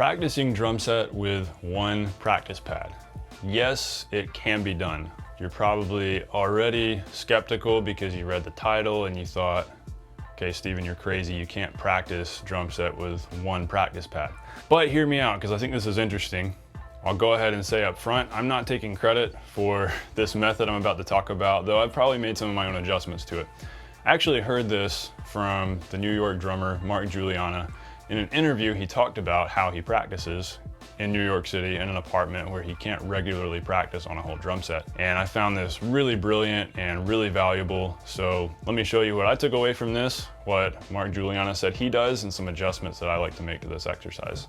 Practicing drum set with one practice pad. Yes, it can be done. You're probably already skeptical because you read the title and you thought, okay, Steven, you're crazy. You can't practice drum set with one practice pad. But hear me out, because I think this is interesting. I'll go ahead and say up front, I'm not taking credit for this method I'm about to talk about, though I've probably made some of my own adjustments to it. I actually heard this from the New York drummer, Mark Guiliana. In an interview, he talked about how he practices in New York City in an apartment where he can't regularly practice on a whole drum set. And I found this really brilliant and really valuable. So let me show you what I took away from this, what Mark Guiliana said he does, and some adjustments that I like to make to this exercise.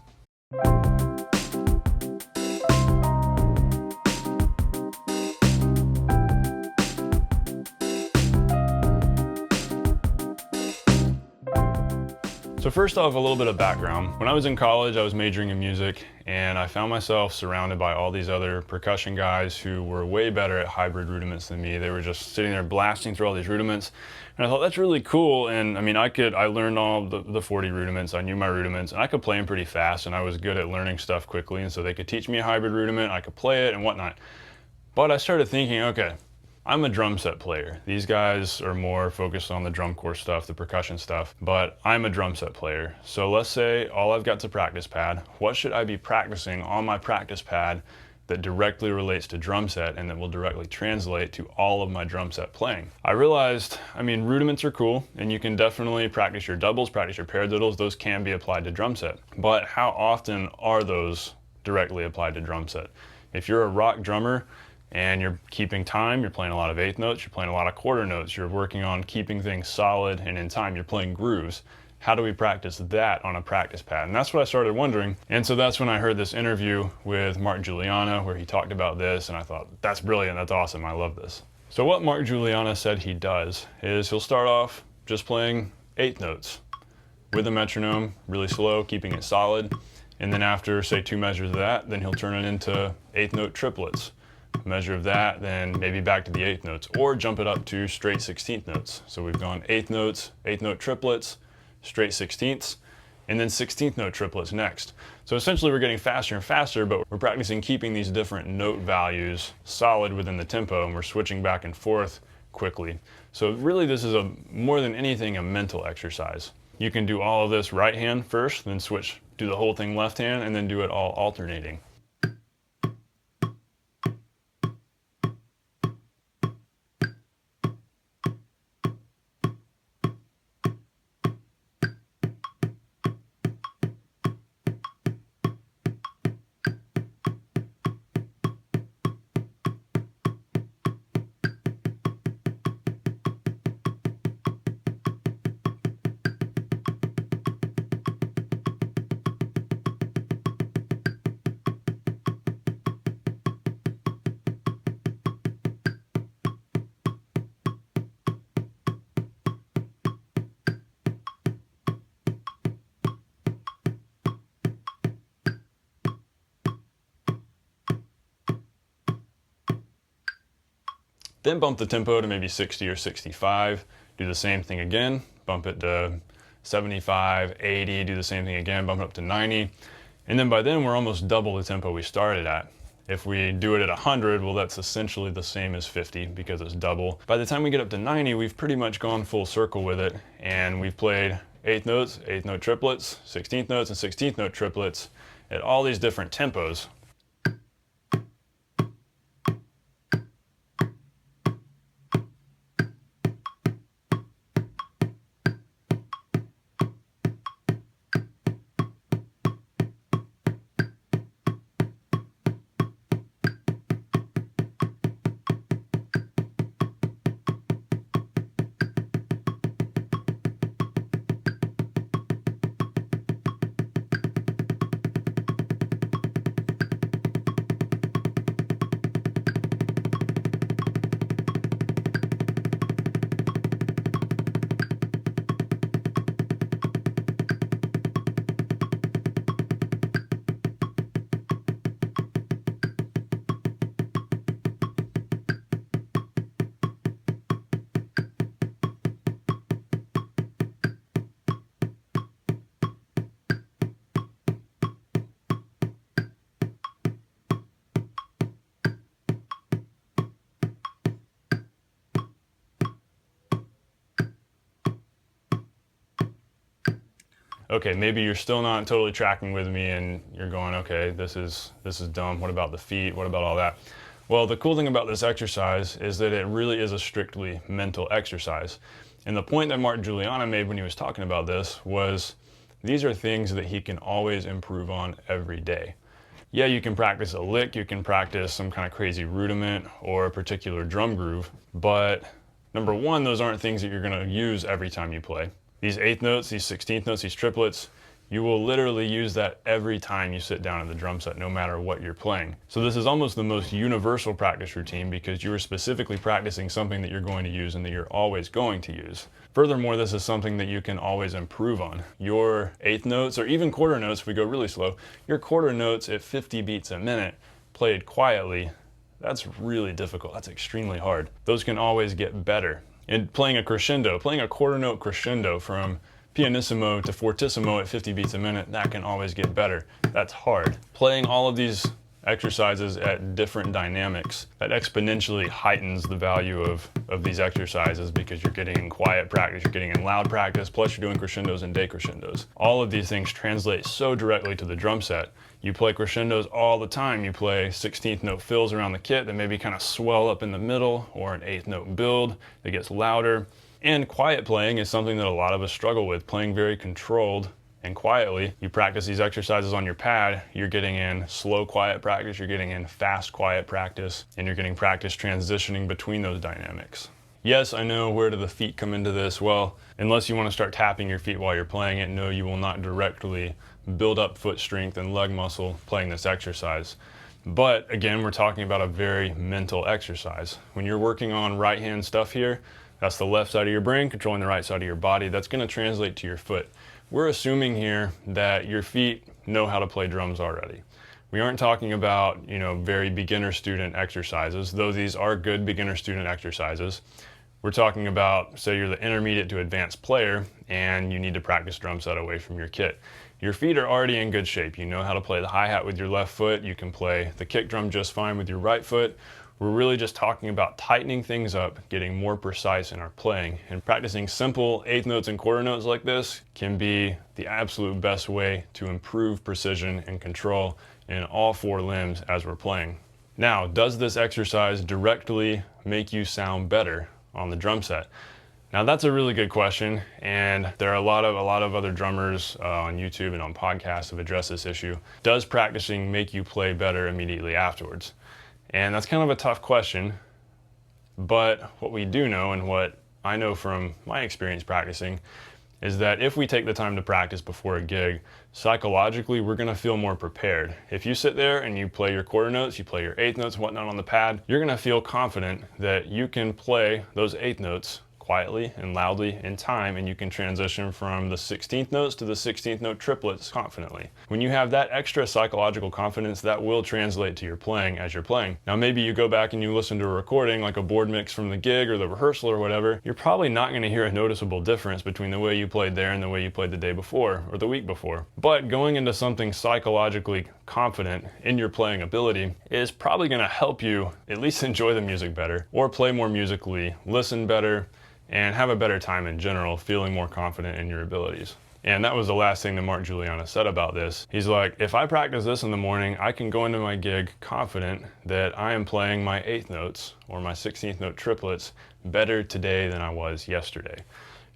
So first off, a little bit of background. When I was in college, I was majoring in music, and I found myself surrounded by all these other percussion guys who were way better at hybrid rudiments than me. They were just sitting there blasting through all these rudiments. And I thought, that's really cool. And I mean, I learned all the 40 rudiments, I knew my rudiments, and I could play them pretty fast, and I was good at learning stuff quickly. And so they could teach me a hybrid rudiment, I could play it and whatnot. But I started thinking, okay, I'm a drum set player. These guys are more focused on the drum corps stuff, the percussion stuff, but I'm a drum set player. So let's say all I've got's a practice pad. What should I be practicing on my practice pad that directly relates to drum set and that will directly translate to all of my drum set playing? I realized, I mean, rudiments are cool, and you can definitely practice your doubles, practice your paradiddles. Those can be applied to drum set. But how often are those directly applied to drum set? If you're a rock drummer, and you're keeping time, you're playing a lot of eighth notes, you're playing a lot of quarter notes, you're working on keeping things solid and in time, you're playing grooves. How do we practice that on a practice pad? And that's what I started wondering. And so that's when I heard this interview with Mark Guiliana where he talked about this, and I thought, that's brilliant, that's awesome, I love this. So what Mark Guiliana said he does is he'll start off just playing eighth notes with a metronome, really slow, keeping it solid. And then after, say, 2 measures of that, then he'll turn it into eighth note triplets. Measure of that, then maybe back to the eighth notes, or jump it up to straight 16th notes. So we've gone eighth notes, eighth note triplets, straight 16ths, and then 16th note triplets next. So essentially we're getting faster and faster, but we're practicing keeping these different note values solid within the tempo, and we're switching back and forth quickly. So really this is more than anything a mental exercise. You can do all of this right hand first, then switch, do the whole thing left hand, and then do it all alternating. Then bump the tempo to maybe 60 or 65. Do the same thing again. Bump it to 75, 80, do the same thing again, bump it up to 90. And then by then we're almost double the tempo we started at. If we do it at 100, well, that's essentially the same as 50 because it's double. By the time we get up to 90, we've pretty much gone full circle with it, and we've played eighth notes, eighth note triplets, 16th notes, and 16th note triplets at all these different tempos. okay, maybe you're still not totally tracking with me and you're going, okay, this is dumb. What about the feet? What about all that? Well, the cool thing about this exercise is that it really is a strictly mental exercise. And the point that Mark Guiliana made when he was talking about this was these are things that he can always improve on every day. Yeah, you can practice a lick, you can practice some kind of crazy rudiment or a particular drum groove, but number one, those aren't things that you're gonna use every time you play. These eighth notes, these 16th notes, these triplets, you will literally use that every time you sit down at the drum set, no matter what you're playing. So this is almost the most universal practice routine because you are specifically practicing something that you're going to use and that you're always going to use. Furthermore, this is something that you can always improve on. Your eighth notes, or even quarter notes, if we go really slow, your quarter notes at 50 beats a minute, played quietly, that's really difficult. That's extremely hard. Those can always get better. And playing a crescendo, playing a quarter note crescendo from pianissimo to fortissimo at 50 beats a minute, that can always get better. That's hard. Playing all of these exercises at different dynamics, that exponentially heightens the value of these exercises because you're getting in quiet practice, you're getting in loud practice, plus you're doing crescendos and decrescendos. All of these things translate so directly to the drum set. You play crescendos all the time. You play 16th note fills around the kit that maybe kind of swell up in the middle, or an eighth note build that gets louder. And quiet playing is something that a lot of us struggle with, playing very controlled and quietly. You practice these exercises on your pad, you're getting in slow quiet practice, you're getting in fast quiet practice, and you're getting practice transitioning between those dynamics. Yes, I know, where do the feet come into this? Well, unless you want to start tapping your feet while you're playing it, no, you will not directly build up foot strength and leg muscle playing this exercise. But again, we're talking about a very mental exercise. When you're working on right hand stuff here, that's the left side of your brain controlling the right side of your body. That's going to translate to your foot. We're assuming here that your feet know how to play drums already. We aren't talking about, very beginner student exercises, though these are good beginner student exercises. We're talking about, say you're the intermediate to advanced player and you need to practice drum set away from your kit. Your feet are already in good shape. You know how to play the hi-hat with your left foot. You can play the kick drum just fine with your right foot. We're really just talking about tightening things up, getting more precise in our playing, and practicing simple eighth notes and quarter notes like this can be the absolute best way to improve precision and control in all four limbs as we're playing. Now, does this exercise directly make you sound better on the drum set? Now that's a really good question, and there are a lot of other drummers on YouTube and on podcasts have addressed this issue. Does practicing make you play better immediately afterwards? And that's kind of a tough question, but what we do know, and what I know from my experience practicing, is that if we take the time to practice before a gig, psychologically we're gonna feel more prepared. If you sit there and you play your quarter notes, you play your eighth notes and whatnot on the pad, you're gonna feel confident that you can play those eighth notes quietly and loudly in time, and you can transition from the 16th notes to the 16th note triplets confidently. When you have that extra psychological confidence, that will translate to your playing as you're playing. Now maybe you go back and you listen to a recording, like a board mix from the gig or the rehearsal or whatever, you're probably not going to hear a noticeable difference between the way you played there and the way you played the day before or the week before. But going into something psychologically confident in your playing ability is probably going to help you at least enjoy the music better, or play more musically, listen better, and have a better time in general, feeling more confident in your abilities. And that was the last thing that Mark Guiliana said about this. He's like, if I practice this in the morning, I can go into my gig confident that I am playing my eighth notes or my 16th note triplets better today than I was yesterday.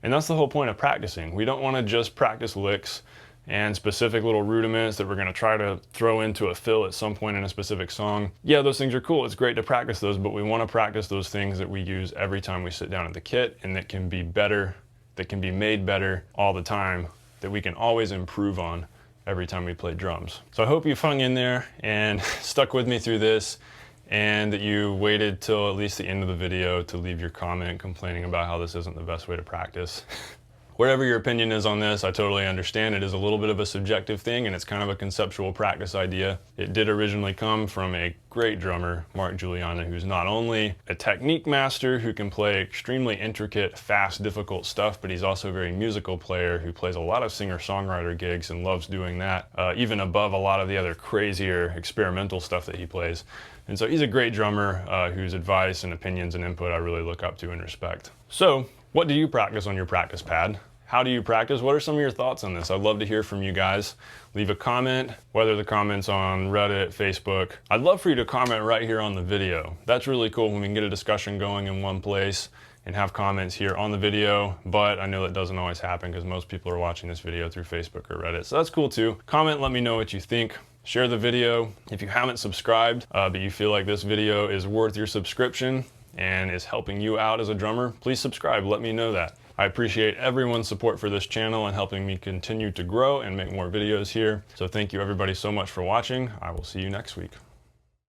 And that's the whole point of practicing. We don't want to just practice licks and specific little rudiments that we're going to try to throw into a fill at some point in a specific song. Yeah, those things are cool. It's great to practice those, but we want to practice those things that we use every time we sit down at the kit, and that can be better, that can be made better all the time, that we can always improve on every time we play drums. So I hope you've hung in there and stuck with me through this, and that you waited till at least the end of the video to leave your comment complaining about how this isn't the best way to practice. Whatever your opinion is on this, I totally understand. It is a little bit of a subjective thing, and it's kind of a conceptual practice idea. It did originally come from a great drummer, Mark Guiliana, who's not only a technique master who can play extremely intricate, fast, difficult stuff, but he's also a very musical player who plays a lot of singer-songwriter gigs and loves doing that, even above a lot of the other crazier experimental stuff that he plays. And so he's a great drummer whose advice and opinions and input I really look up to and respect. So, what do you practice on your practice pad? How do you practice? What are some of your thoughts on this? I'd love to hear from you guys. Leave a comment, whether the comment's on Reddit, Facebook. I'd love for you to comment right here on the video. That's really cool when we can get a discussion going in one place and have comments here on the video, but I know that doesn't always happen because most people are watching this video through Facebook or Reddit, so that's cool too. Comment, let me know what you think. Share the video. If you haven't subscribed, but you feel like this video is worth your subscription and is helping you out as a drummer, please subscribe, let me know that. I appreciate everyone's support for this channel and helping me continue to grow and make more videos here. So thank you everybody so much for watching. I will see you next week.